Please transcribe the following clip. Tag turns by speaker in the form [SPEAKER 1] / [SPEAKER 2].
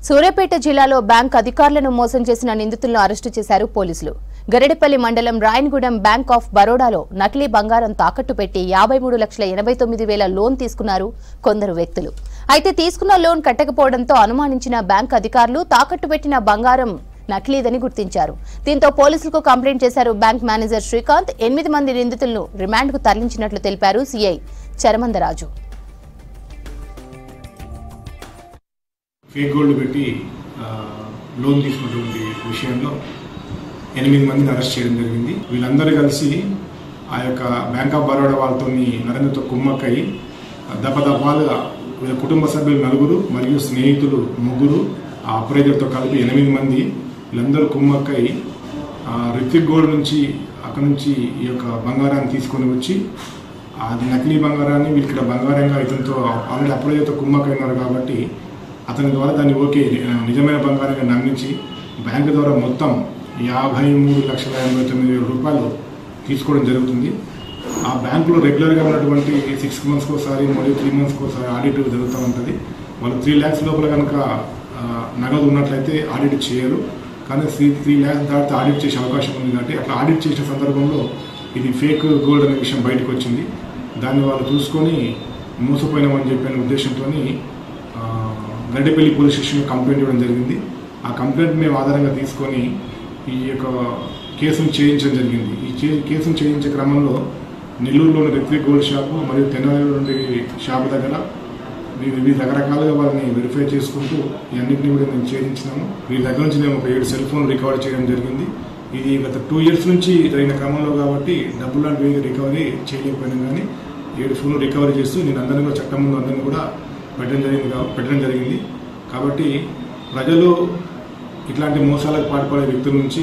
[SPEAKER 1] సూర్యాపేట జిల్లాలో బ్యాంక్ అధికారులను మోసం చేసిన నిందితులను అరెస్టు చేశారు పోలీసులు. గరెడపల్లి మండలం రాయన్గూడెం బ్యాంక్ ఆఫ్ బరోడాలో నకిలీ బంగారం తాకట్టు పెట్టి 53,89,000 లోన్ తీసుకున్నారు కొందరు వ్యక్తులు. అయితే తీసుకున్న లోన్ కట్టకపోవడంతో అనుమానించిన బ్యాంక్ అధికారులు తాకట్టు పెట్టిన బంగారం నకిలీదని గుర్తించారు. దీంతో పోలీసులకు కంప్లైంట్ చేశారు బ్యాంక్ మేనేజర్ శ్రీకాంత్. 8 మంది నిందితులను రిమాండ్కు తరలించినట్లు తెలిపారు సీఐ చరమందరాజు.
[SPEAKER 2] ఫేక్ గోల్డ్ పెట్టి లోన్ తీసుకున్నటువంటి విషయంలో 8 మందిని అరెస్ట్ చేయడం జరిగింది. వీళ్ళందరూ కలిసి ఆ యొక్క బ్యాంక్ ఆఫ్ బరోడా వాళ్ళతో నరేంద్రతో కుమ్మక్కై దపదపాలుగా వీళ్ళ కుటుంబ సభ్యులు 4 మరియు స్నేహితులు 3 ఆ అప్రైజర్తో కలిపి 8 మంది వీళ్ళందరూ కుమ్మక్కై రిత్విక్ గోల్డ్ నుంచి అక్కడ నుంచి ఈ యొక్క బంగారాన్ని తీసుకొని వచ్చి అది నకిలీ బంగారాన్ని వీళ్ళు ఇక్కడ బంగారంగా ఇతనితో ఆల్రెడీ అప్రైజర్తో కుమ్మక్కైనారు కాబట్టి అతని ద్వారా దాన్ని నిజమైన బంగారంగా నమ్మించి బ్యాంకు ద్వారా మొత్తం 53,89,000 రూపాయలు తీసుకోవడం జరుగుతుంది. ఆ బ్యాంకులో రెగ్యులర్గా ఉన్నటువంటి 6 మంత్స్కి ఒకసారి మరియు 3 మంత్స్కి ఒకసారి ఆడిట్ జరుగుతూ ఉంటుంది. వాళ్ళు 3 lakhs లోపల కనుక నగదు ఉన్నట్లయితే ఆడిట్ చేయరు, కానీ 3 lakhs దాటితే ఆడిట్ చేసే అవకాశం ఉంది. కాబట్టి అట్లా ఆడిట్ చేసిన సందర్భంలో ఇది ఫేక్ గోల్డ్ అనే విషయం బయటకు వచ్చింది. దాన్ని వాళ్ళు చూసుకొని మోసపోయినామని చెప్పిన ఉద్దేశంతో గరెడపల్లి పోలీస్ స్టేషన్లో కంప్లైంట్ ఇవ్వడం జరిగింది. ఆ కంప్లైంట్ మేము ఆధారంగా తీసుకొని ఈ యొక్క కేసును చేయించడం జరిగింది. ఈ కేసును చేయించే క్రమంలో నెల్లూరులోని రిత్విక్ గోల్డ్ షాపు మరియు తెనాలిలోని షాపు దగ్గర వీరి రకరకాలుగా వారిని వెరిఫై చేసుకుంటూ ఇవన్నింటినీ కూడా మేము చేయించినాము. వీరి దగ్గర నుంచి మేము ఒక 7 సెల్ ఫోన్ రికవర్ చేయడం జరిగింది. ఇది గత 2 years నుంచి జరిగిన క్రమంలో కాబట్టి డబ్బులు లాంటివి రికవరీ చేయలేకపోయినాం, కానీ 7 ఫోన్లు రికవరీ చేస్తూ నేను అందరినీ కూడా చట్టం ముందు అందరినీ కూడా పెట్టడం జరిగింది. కాబట్టి ప్రజలు ఇట్లాంటి మోసాలకు పాల్పడే వ్యక్తుల నుంచి